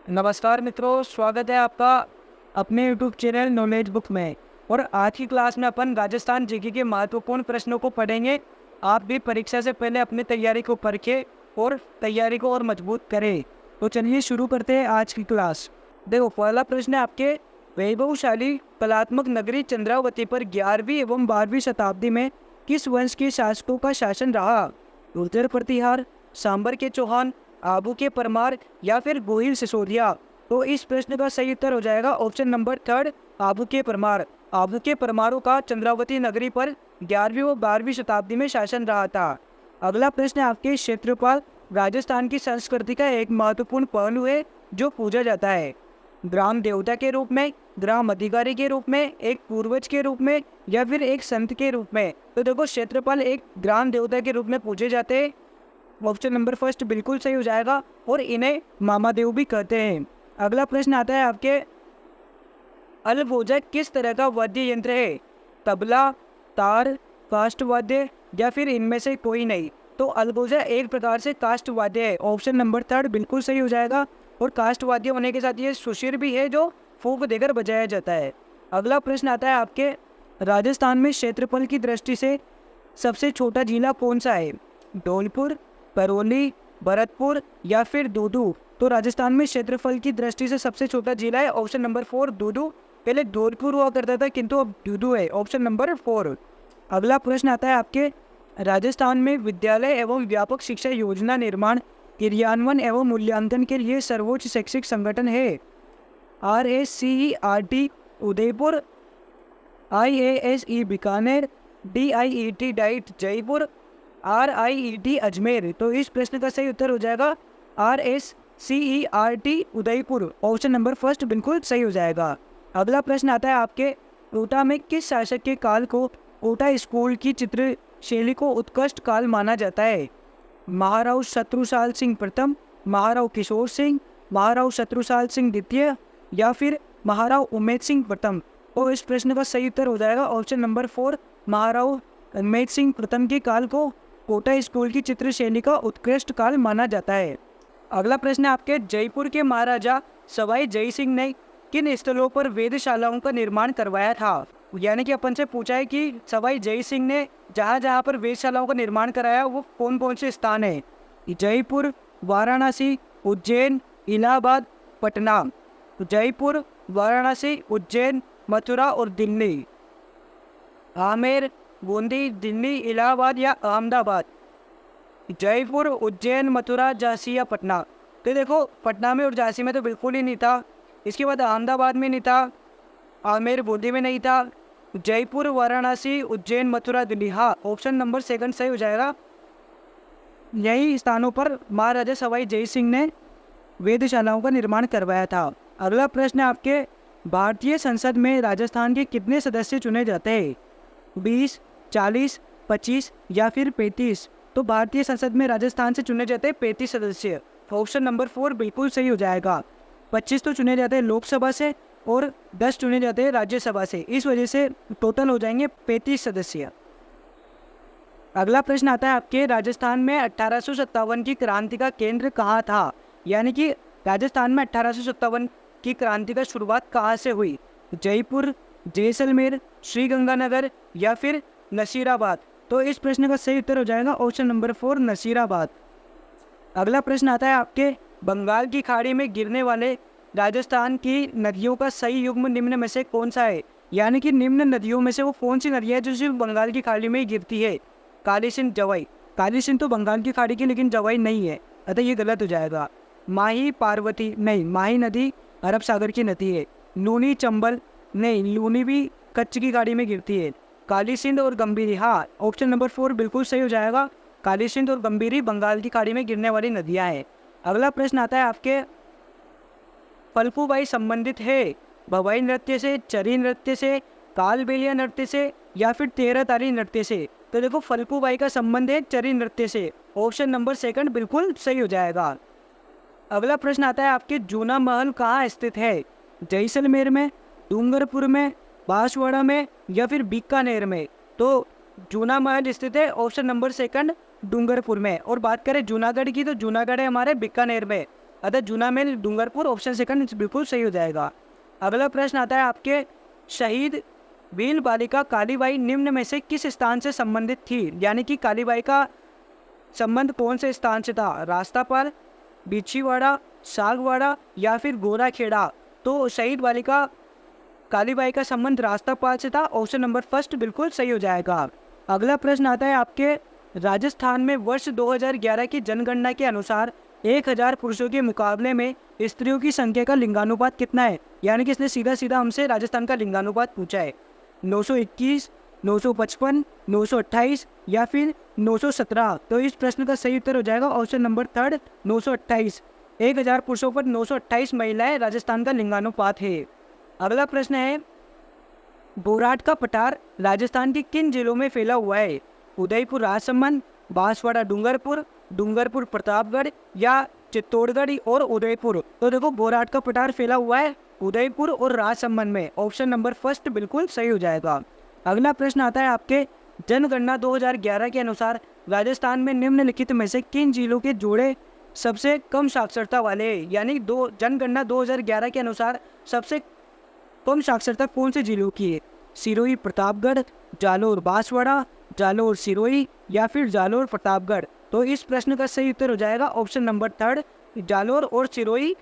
नमस्कार मित्रों, स्वागत है आपका अपने यूट्यूब चैनल नॉलेज बुक में। और आज की क्लास में अपन राजस्थान जीके के महत्वपूर्ण प्रश्नों को पढ़ेंगे। आप भी परीक्षा से पहले अपनी तैयारी को परखें और तैयारी को और मजबूत करें। तो चलिए शुरू करते हैं आज की क्लास। देखो, पहला प्रश्न है आपके, वैभवशाली कलात्मक नगरी चंद्रावती पर 11वीं एवं 12वीं शताब्दी में किस वंश के शासकों का शासन रहा? गुर्जर प्रतिहार, सांबर के चौहान, आबू के परमार या फिर गोहिल सिसोदिया? तो इस प्रश्न का सही उत्तर हो जाएगा ऑप्शन नंबर थर्ड, आबू के परमार। आबू के परमारों का चंद्रावती नगरी पर 11वीं व 12वीं शताब्दी में शासन रहा था। अगला प्रश्न है आपके, क्षेत्रपाल राजस्थान की संस्कृति का एक महत्वपूर्ण पहलू है जो पूजा जाता है। ग्राम देवता के रूप में, ग्राम अधिकारी के रूप में, एक पूर्वज के रूप में या फिर एक संत के रूप में? तो देखो, क्षेत्रपाल एक ग्राम देवता के रूप में पूजे जाते हैं। ऑप्शन नंबर फर्स्ट बिल्कुल सही हो जाएगा और इन्हें मामादेव भी कहते हैं। अगला प्रश्न आता है आपके, अलगोजा किस तरह का वाद्य यंत्र है? तबला, तार, काष्ठ वाद्य या फिर इनमें से कोई नहीं? तो अलगोजा एक प्रकार से काष्ठ वाद्य है। ऑप्शन नंबर थर्ड बिल्कुल सही हो जाएगा। और काष्ठ वाद्य होने के साथ ये सुशिर भी है जो फूंक देकर बजाया जाता है। अगला प्रश्न आता है आपके, राजस्थान में क्षेत्रफल की दृष्टि से सबसे छोटा जिला कौन सा है? धौलपुर, करौली, भरतपुर या फिर दूदू? तो राजस्थान में क्षेत्रफल की दृष्टि से सबसे छोटा जिला है ऑप्शन नंबर 4 दूदू। पहले धौलपुर हुआ करता था किंतु अब दूदू है, ऑप्शन नंबर 4। अगला प्रश्न आता है आपके, राजस्थान में विद्यालय एवं व्यापक शिक्षा योजना निर्माण, क्रियान्वयन एवं मूल्यांकन के लिए सर्वोच्च शैक्षिक संगठन है? RSCERT Udaipur, IASE Bikaner, DIET diet Jaipur, RIET Ajmer? तो इस प्रश्न का सही उत्तर हो जाएगा RSCERT Udaipur. Option number first बिल्कुल सही हो जाएगा। अगला प्रश्न आता है आपके, कोटा में किस शासक के काल को कोटा स्कूल की चित्र शैली को उत्कृष्ट काल माना जाता है? महाराव शत्रुसाल सिंह प्रथम, महाराव किशोर सिंह, महाराव शत्रुसाल सिंह द्वितीय या फिर महाराव उमेद सिंह प्रथम? तो इस प्रश्न का सही उत्तर हो जाएगा ऑप्शन नंबर 4, महाराव उमेद सिंह प्रथम के काल को कोटा स्कूल की चित्र शैली का उत्कृष्ट काल माना जाता है। अगला प्रश्न है आपके, जयपुर के महाराजा सवाई जय सिंह ने किन स्थलों पर वेधशालाओं का निर्माण करवाया था? यानी कि अपन से पूछा है कि सवाई जय सिंह ने जहाँ जहाँ पर वेधशालाओं का निर्माण कराया वो कौन कौन से स्थान है? जयपुर, वाराणसी, उज्जैन, इलाहाबाद, पटना? तो जयपुर, वाराणसी, उज्जैन, मथुरा और दिल्ली। आमेर, बूंदी, दिल्ली, इलाहाबाद या अहमदाबाद? जयपुर, उज्जैन, मथुरा, झांसी या पटना? तो देखो, पटना में और झांसी में तो बिल्कुल ही नहीं था। इसके बाद अहमदाबाद में नहीं था, आमेर, बूंदी में नहीं था। जयपुर, वाराणसी, उज्जैन, मथुरा, दिल्ली। हाँ, ऑप्शन नंबर सेकंड सही हो जाएगा। यही स्थानों पर महाराजा सवाई जय सिंह ने वेधशालाओं का निर्माण करवाया था। अगला प्रश्न है आपके, भारतीय संसद में राजस्थान के कितने सदस्य चुने जाते हैं? 20, 40, 25 या फिर 35? तो भारतीय संसद में राजस्थान से चुने जाते हैं 35 सदस्य। ऑप्शन नंबर 4 बिल्कुल सही हो जाएगा। 25 तो चुने जाते हैं लोकसभा से और 10 चुने जाते हैं राज्यसभा से। इस वजह से टोटल हो जाएंगे 35 सदस्य। अगला प्रश्न आता है आपके, राजस्थान में 1857 की क्रांति का केंद्र कहाँ था? यानी कि राजस्थान में 1857 की क्रांति का शुरुआत कहाँ से हुई? जयपुर, जैसलमेर, श्रीगंगानगर या फिर नसीराबाद? तो इस प्रश्न का सही उत्तर हो जाएगा ऑप्शन नंबर 4 नसीराबाद। अगला प्रश्न आता है आपके, बंगाल की खाड़ी में गिरने वाले राजस्थान की नदियों का सही युग्म निम्न में से कौन सा है? यानी कि निम्न नदियों में से वो कौन सी नदी है जो सिर्फ बंगाल की खाड़ी में ही गिरती है? काली सिंध, जवाई? काली सिंध तो बंगाल की खाड़ी की लेकिन जवाई नहीं है, अतः ये गलत हो जाएगा। माही, पार्वती? नहीं, माही नदी अरब सागर की नदी है। लूनी, चंबल? नहीं, लूनी भी कच्छ की खाड़ी में गिरती है। काली सिंध और गंभीरी? हाँ, ऑप्शन नंबर 4 बिल्कुल सही हो जाएगा। काली सिंध और गंभीरी बंगाल की खाड़ी में गिरने वाली नदियां हैं। अगला प्रश्न आता है आपके, फल्गुबाई संबंधित है भवाई नृत्य से, चरी नृत्य से, कालबेलिया नृत्य से या फिर 13 ताली नृत्य से? तो देखो, फल्गुबाई का संबंध है चरी नृत्य से। ऑप्शन नंबर सेकंड बिल्कुल सही हो जाएगा। अगला प्रश्न आता है आपके, जूना महल कहाँ स्थित है? जैसलमेर में, डूंगरपुर में, बांसवाड़ा में या फिर बीकानेर में? तो जूना महल स्थित है ऑप्शन नंबर सेकंड डूंगरपुर में। और बात करें जूनागढ़ की, तो जूनागढ़ है हमारे बीकानेर में। अतः जूना मेल डूंगरपुर ऑप्शन सेकंड बिल्कुल सही हो जाएगा। अगला प्रश्न आता है आपके, शहीद भील बालिका कालीबाई निम्न में से किस स्थान से संबंधित थी? यानी कि कालीबाई का संबंध कौन से स्थान से था? रास्तापाल, बिछीवाड़ा, सागवाड़ा या फिर गोराखेड़ा? तो शहीद बालिका कालीबाई का संबंध रास्तापाल से था, ऑप्शन नंबर फर्स्ट बिल्कुल सही हो जाएगा। अगला प्रश्न आता है आपके, राजस्थान में वर्ष 2011 की जनगणना के अनुसार 1000 पुरुषों के मुकाबले में स्त्रियों की संख्या का लिंगानुपात कितना है? यानी कि इसने सीधा सीधा हमसे राजस्थान का लिंगानुपात पूछा है। 921, 955, 928 या फिर 917? तो इस प्रश्न का सही उत्तर हो जाएगा ऑप्शन नंबर थर्ड 928। 1000 पुरुषों पर 928 महिलाएं राजस्थान का लिंगानुपात है। अगला प्रश्न है, बोराट का पठार राजस्थान के किन जिलों में फैला हुआ है? उदयपुर राजसमंद, बांसवाड़ा डूंगरपुर, डूंगरपुर प्रतापगढ़ या चित्तौड़गढ़ और उदयपुर? तो देखो बोराट का पठार फैला हुआ है उदयपुर और राजसमंद में, ऑप्शन नंबर फर्स्ट बिल्कुल सही हो जाएगा। अगला प्रश्न आता है आपके, जनगणना 2011 के अनुसार राजस्थान में निम्नलिखित में से किन जिलों के जोड़े सबसे कम साक्षरता वाले हैं? यानी जनगणना 2011 के अनुसार सबसे कम साक्षरता कौन से जिलों की है? सिरोही प्रतापगढ़, जालोर बांसवाड़ा, जालोर सिरोही या फिर जालोर प्रतापगढ़? तो इस प्रश्न का सही उत्तर हो जाएगा ऑप्शन नंबर थर्ड, जालोर और सिरोही।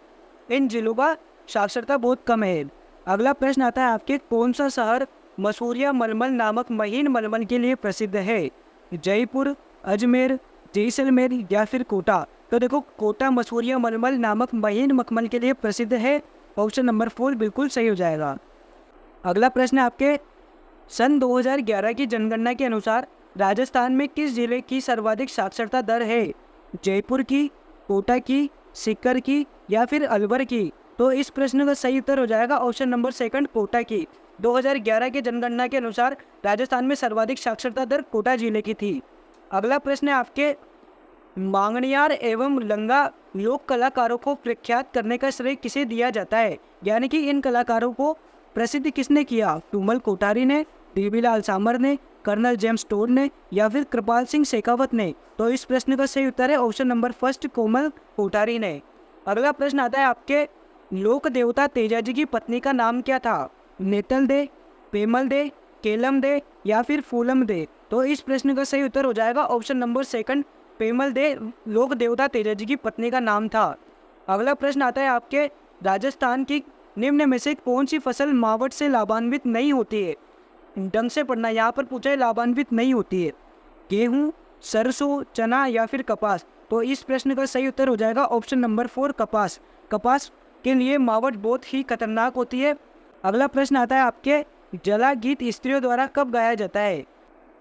इन जिलों का साक्षरता बहुत कम है। अगला प्रश्न आता है आपके, कौन सा शहर मसूरिया मलमल नामक महीन मलमल के लिए प्रसिद्ध है? जयपुर, अजमेर, जैसलमेर या फिर कोटा? तो देखो कोटा मसूरिया मलमल नामक महीन मखमल के लिए प्रसिद्ध है, ऑप्शन नंबर 4 बिल्कुल सही हो जाएगा। अगला प्रश्न आपके, सन 2011 की जनगणना के अनुसार राजस्थान में किस जिले की सर्वाधिक साक्षरता दर है? जयपुर की, कोटा की, सीकर की या फिर अलवर की? तो इस प्रश्न का सही उत्तर हो जाएगा ऑप्शन नंबर सेकंड, कोटा की। 2011 के जनगणना के अनुसार राजस्थान में सर्वाधिक साक्षरता दर कोटा जिले की थी। अगला प्रश्न है आपके, मांगणियार एवं लंगा लोक कलाकारों को प्रख्यात करने का श्रेय किसे दिया जाता है? यानी कि इन कलाकारों को प्रसिद्ध किसने किया? तुमल कोठारी ने, देवीलाल सामर ने, कर्नल जेम्स टोड ने या फिर कृपाल सिंह शेखावत ने? तो इस प्रश्न का सही उत्तर है ऑप्शन नंबर फर्स्ट, कोमल कोठारी ने। अगला प्रश्न आता है आपके, लोक देवता तेजाजी की पत्नी का नाम क्या था? नेतल दे, पेमल दे, केलम दे या फिर फूलम दे? तो इस प्रश्न का सही उत्तर हो जाएगा ऑप्शन नंबर सेकंड, पेमल दे लोक देवता तेजाजी की पत्नी का नाम था। अगला प्रश्न आता है आपके, राजस्थान की निम्न में से कौन सी फसल मावट से लाभान्वित नहीं होती है? ढंग से पढ़ना, यहाँ पर पूछा है लाभान्वित नहीं होती है। गेहूँ, सरसों, चना या फिर कपास? तो इस प्रश्न का सही उत्तर हो जाएगा ऑप्शन नंबर 4, कपास। कपास के लिए मावट बहुत ही खतरनाक होती है। अगला प्रश्न आता है आपके, जला गीत स्त्रियों द्वारा कब गाया जाता है?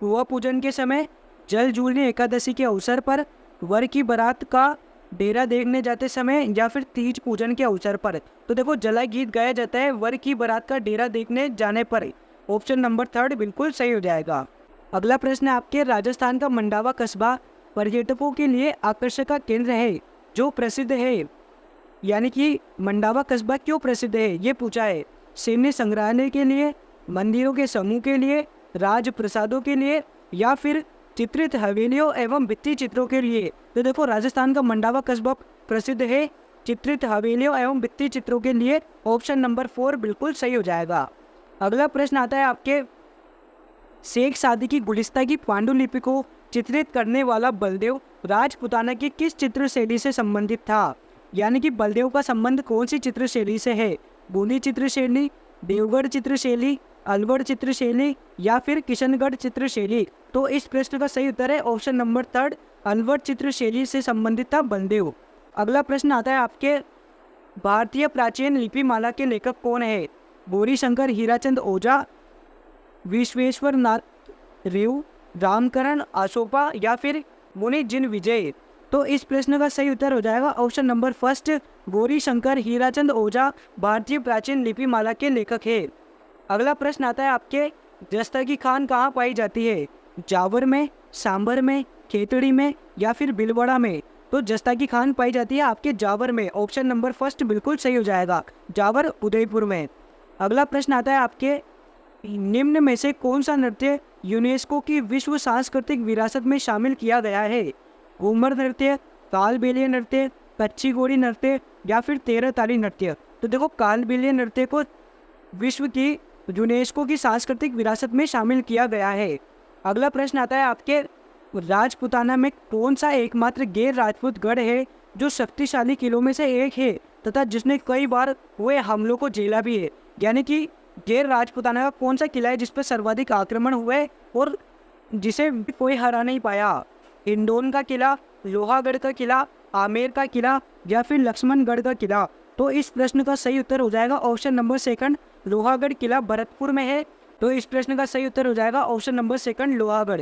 कुआ पूजन के समय, जल जूलनी एकादशी के अवसर पर, वर की बारात का डेरा देखने जाते समय या फिर तीज पूजन के अवसर पर? तो देखो जला गीत गाया जाता है वर की बारात का डेरा देखने जाने पर, ऑप्शन नंबर थर्ड बिल्कुल सही हो जाएगा। अगला प्रश्न है आपके, राजस्थान का मंडावा कस्बा पर्यटकों के लिए आकर्षण का केंद्र है जो प्रसिद्ध है। यानी कि मंडावा कस्बा क्यों प्रसिद्ध है ये पूछा है। सैन्य संग्रहालय के लिए, मंदिरों के समूह के लिए, राज प्रसादों के लिए या फिर चित्रित हवेलियों एवं भित्ति चित्रों के लिए? तो देखो राजस्थान का मंडावा कस्बा प्रसिद्ध है चित्रित हवेलियों एवं भित्ति चित्रों के लिए, ऑप्शन नंबर 4 बिल्कुल सही हो जाएगा। अगला प्रश्न आता है आपके, शेख सादी की गुलिस्ता की पांडुलिपि को चित्रित करने वाला बलदेव राजपुताना की किस चित्र शैली से संबंधित था? यानी कि बलदेव का संबंध कौन सी चित्र शैली से है? बूंदी चित्र शैली, देवगढ़ चित्र शैली, अलवर चित्र शैली या फिर किशनगढ़ चित्र शैली? तो इस प्रश्न का सही उत्तर है ऑप्शन नंबर थर्ड, अलवर चित्र शैली से संबंधित था बलदेव। अगला प्रश्न आता है आपके, भारतीय प्राचीन लिपिमाला के लेखक कौन है? गौरीशंकर हीराचंद ओझा, विश्वेश्वर नाथ रेव, रामकरण आसोपा या फिर मुनि जिन विजय? तो इस प्रश्न का सही उत्तर हो जाएगा option number first, Gaurishankar Hirachand Ojha Bharatiya Prachin लिपिमाला के लेखक है। अगला प्रश्न आता है आपके, जस्ता की खान कहाँ पाई जाती है? जावर में, सांबर में, खेतड़ी में या फिर भीलवाड़ा में? तो जस्ता की खान पाई जाती है आपके जावर में, ऑप्शन नंबर फर्स्ट बिल्कुल सही हो जाएगा, जावर उदयपुर में। अगला प्रश्न आता है आपके, निम्न में से कौन सा नृत्य यूनेस्को की विश्व सांस्कृतिक विरासत में शामिल किया गया है? घूमर नृत्य, कालबेलिया नृत्य, कच्ची घोड़ी नृत्य या फिर 13 ताली नृत्य? तो देखो कालबेलिया नृत्य को विश्व की यूनेस्को की सांस्कृतिक विरासत में शामिल किया गया है। अगला प्रश्न आता है आपके, राजपूताना में कौन सा एकमात्र गैर राजपूत गढ़ है जो शक्तिशाली किलों में से एक है तथा जिसने कई बार हुए हमलों को झेला भी है? यानी कि गैर राजपूताना का कौन सा किला है जिस पर सर्वाधिक आक्रमण हुए और जिसे कोई हरा नहीं पाया? हिंडौन का किला, लोहागढ़ का किला, आमेर का किला या फिर लक्ष्मणगढ़ का किला? तो इस प्रश्न का सही उत्तर हो जाएगा ऑप्शन नंबर सेकंड, लोहागढ़ किला भरतपुर में है। तो इस प्रश्न का सही उत्तर हो जाएगा ऑप्शन नंबर सेकंड, लोहागढ़।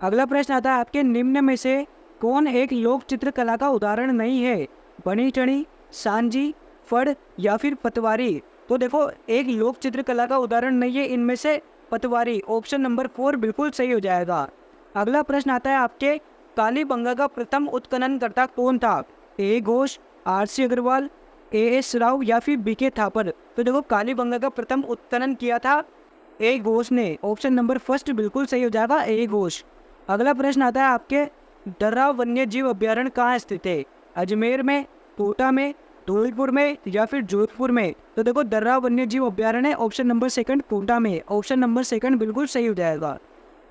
अगला प्रश्न आता है आपके, निम्न में से कौन एक लोक चित्रकला का उदाहरण नहीं है? बनी ठनी, सांजी, फड़ या फिर पतवारी? तो देखो एक लोक चित्रकला का उदाहरण नहीं है इनमें से पतवारी, ऑप्शन नंबर 4 बिल्कुल सही हो जाएगा। अगला प्रश्न आता है आपके, कालीबंगा का प्रथम उत्खननकर्ता कौन था? ए घोष, आर.सी. अग्रवाल, ए.एस. राव या फिर बी.के. थापर? तो देखो कालीबंगा का प्रथम उत्खनन किया था ए घोष ने, ऑप्शन नंबर फर्स्ट बिल्कुल सही हो जाएगा, ए घोष। अगला प्रश्न आता है आपके, दर्रा वन्य जीव अभ्यारण्य कहाँ स्थित है? अजमेर में, कोटा में, धौलपुर में या फिर जोधपुर में? तो देखो दर्रा वन्य जीव अभ्यारण्य ऑप्शन नंबर सेकंड, कोटा में, ऑप्शन नंबर सेकंड बिल्कुल सही हो जाएगा।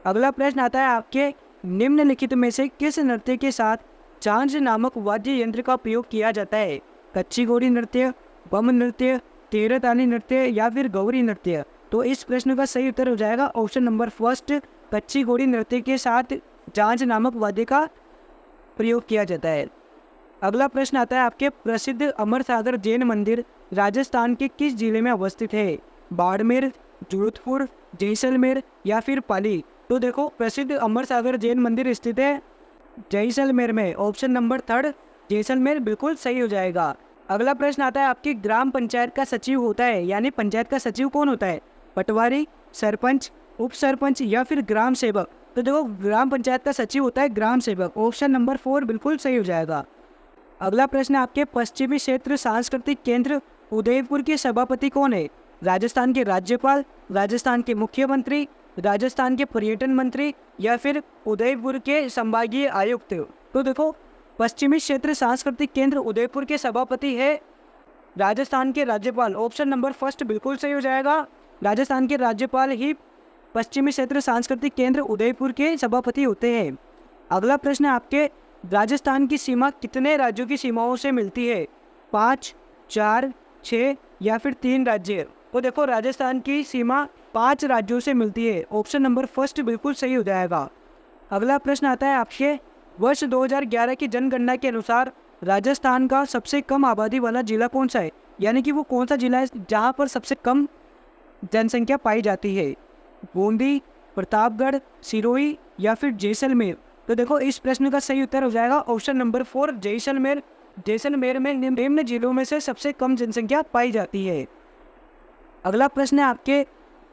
अगला प्रश्न आता है आपके, निम्नलिखित में से किस नृत्य के साथ झांझ नामक वाद्य यंत्र का प्रयोग किया जाता है? कच्ची घोड़ी नृत्य, बम नृत्य, 13 ताली नृत्य या फिर गौरी नृत्य? तो इस प्रश्न का सही उत्तर हो जाएगा ऑप्शन नंबर फर्स्ट, कच्ची घोड़ी नृत्य के साथ झांझ नामक वाद्य का प्रयोग किया जाता है। अगला प्रश्न आता है आपके, प्रसिद्ध अमरसागर जैन मंदिर राजस्थान के किस जिले में अवस्थित है? बाड़मेर, जोधपुर, जैसलमेर या फिर पाली? तो देखो प्रसिद्ध अमरसागर जैन मंदिर स्थित है जैसलमेर में, ऑप्शन नंबर थर्ड, जैसलमेर बिल्कुल सही हो जाएगा। अगला प्रश्न आता है आपकी, ग्राम पंचायत का सचिव होता है यानी पंचायत का सचिव कौन होता है? पटवारी, सरपंच, उप सरपंच या फिर ग्राम सेवक? तो देखो ग्राम पंचायत का सचिव होता है ग्राम सेवक, ऑप्शन नंबर 4 बिल्कुल सही हो जाएगा। अगला प्रश्न आपके, पश्चिमी क्षेत्र सांस्कृतिक केंद्र उदयपुर के सभापति कौन है? राजस्थान के राज्यपाल, राजस्थान के मुख्यमंत्री, राजस्थान के पर्यटन मंत्री या फिर उदयपुर के संभागीय आयुक्त? तो देखो पश्चिमी क्षेत्र सांस्कृतिक केंद्र उदयपुर के सभापति है राजस्थान के राज्यपाल, ऑप्शन नंबर फर्स्ट बिल्कुल सही हो जाएगा। राजस्थान के राज्यपाल ही पश्चिमी क्षेत्र सांस्कृतिक केंद्र उदयपुर के सभापति होते हैं। अगला प्रश्न आपके, राजस्थान की सीमा कितने राज्यों की सीमाओं से मिलती है? 5, 4, 6 या फिर 3 राज्य? तो देखो राजस्थान की सीमा 5 राज्यों से मिलती है, ऑप्शन नंबर फर्स्ट बिल्कुल सही हो जाएगा। अगला प्रश्न आता है आपके, वर्ष 2011 की जनगणना के अनुसार राजस्थान का सबसे कम आबादी वाला जिला कौन सा है? यानी कि वो कौन सा जिला है जहाँ पर सबसे कम जनसंख्या पाई जाती है? बूंदी, प्रतापगढ़, सिरोही या फिर जैसलमेर? तो देखो इस प्रश्न का सही उत्तर हो जाएगा ऑप्शन नंबर 4, जैसलमेर। जैसलमेर में निम्न जिलों में से सबसे कम जनसंख्या पाई जाती है। अगला प्रश्न है आपके,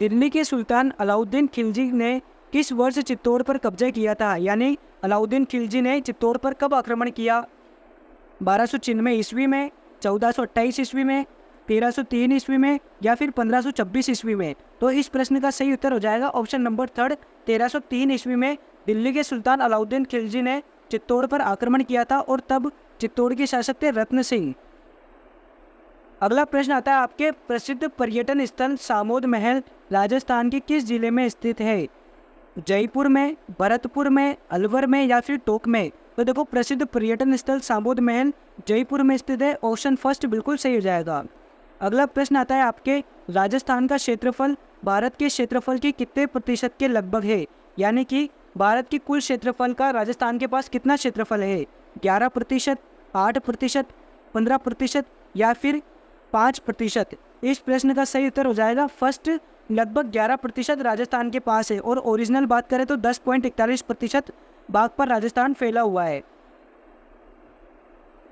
दिल्ली के सुल्तान अलाउद्दीन खिलजी ने किस वर्ष चित्तौड़ पर कब्जा किया था? यानी अलाउद्दीन खिलजी ने चित्तौड़ पर कब आक्रमण किया? 1296 ईस्वी में, 1428 ईस्वी में, 1303 ईस्वी में या फिर 1526 ईस्वी में? तो इस प्रश्न का सही उत्तर हो जाएगा ऑप्शन नंबर थर्ड, 1303 ईस्वी में दिल्ली के सुल्तान अलाउद्दीन खिलजी ने चित्तौड़ पर आक्रमण किया था और तब चित्तौड़ के शासक थे रत्न सिंह। अगला प्रश्न आता है आपके, प्रसिद्ध पर्यटन स्थल सामोद महल राजस्थान के किस जिले में स्थित है? जयपुर में, भरतपुर में, अलवर में या फिर टोंक में? तो देखो प्रसिद्ध पर्यटन स्थल सामोद महल जयपुर में स्थित है, ऑप्शन फर्स्ट बिल्कुल सही हो जाएगा। अगला प्रश्न आता है आपके, राजस्थान का क्षेत्रफल भारत के क्षेत्रफल के कितने प्रतिशत के लगभग है? यानी कि भारत की कुल क्षेत्रफल का राजस्थान के पास कितना क्षेत्रफल है? 11%, 8%, 15% या फिर 5%? इस प्रश्न का सही उत्तर हो जाएगा फर्स्ट, लगभग 11% राजस्थान के पास है और ओरिजिनल बात करें तो 10.41% भाग पर राजस्थान फैला हुआ है।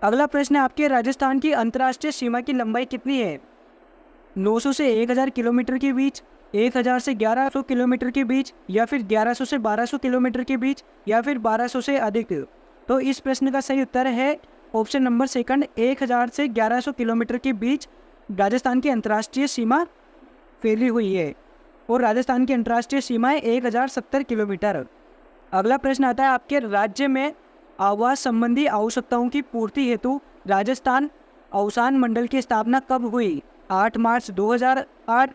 अगला प्रश्न है आपके, राजस्थान की अंतर्राष्ट्रीय सीमा की लंबाई कितनी है? 900 से 1000 किलोमीटर के बीच, 1000 से 1100 किलोमीटर के बीच या फिर 1100 से 1200 किलोमीटर के बीच या फिर 1200 से अधिक? तो इस प्रश्न का सही उत्तर है ऑप्शन नंबर सेकंड, 1000 से 1100 किलोमीटर के बीच राजस्थान की अंतर्राष्ट्रीय सीमा फैली हुई है और राजस्थान की अंतर्राष्ट्रीय सीमा है 1070 किलोमीटर। अगला प्रश्न आता है आपके, राज्य में आवास संबंधी आवश्यकताओं की पूर्ति हेतु राजस्थान अवसान मंडल की स्थापना कब हुई? 8 मार्च 2008,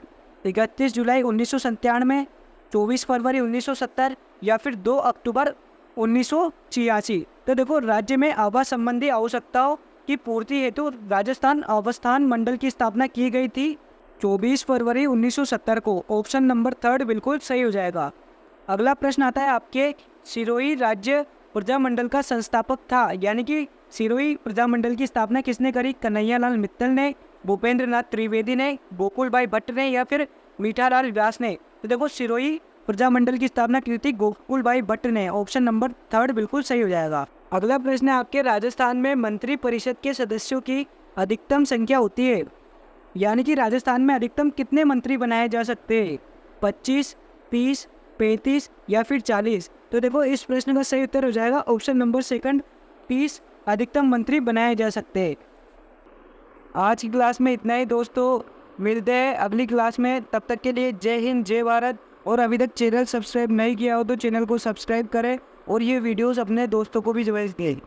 31 जुलाई 1997, 24 फरवरी 1970 या फिर 2 अक्टूबर 1986। तो देखो, राज्य में आवास संबंधी आवश्यकताओं की पूर्ति हेतु राजस्थान अवस्थान मंडल की स्थापना की गई थी 24 फरवरी 1970 को। ऑप्शन नंबर 3 बिल्कुल सही हो जाएगा। अगला प्रश्न आता है आपके, सिरोही राज्य प्रजामंडल का संस्थापक था, यानी कि सिरोही प्रजामंडल की स्थापना किसने करी? कन्हैयालाल मित्तल ने, भूपेंद्र नाथ त्रिवेदी ने, गोकुल भाई भट्ट ने या फिर मीठालाल व्यास ने? तो देखो, सिरोही प्रजामंडल की स्थापना की थी गोकुल भाई भट्ट ने। ऑप्शन नंबर 3 बिल्कुल सही हो जाएगा। अगला प्रश्न है आपके, राजस्थान में मंत्री परिषद के सदस्यों की अधिकतम संख्या होती है, यानी कि राजस्थान में अधिकतम कितने मंत्री बनाए जा सकते हैं? 25, 30, 35 या फिर 40? तो देखो, इस प्रश्न का सही उत्तर हो जाएगा ऑप्शन नंबर 2, 30 अधिकतम मंत्री बनाए जा सकते हैं। आज की क्लास में इतना ही दोस्तों, मिलते हैं अगली क्लास में। तब तक के लिए जय हिंद, जय भारत। और अभी तक चैनल सब्सक्राइब नहीं किया हो तो चैनल को सब्सक्राइब करें और ये वीडियोस अपने दोस्तों को भी भेज दें।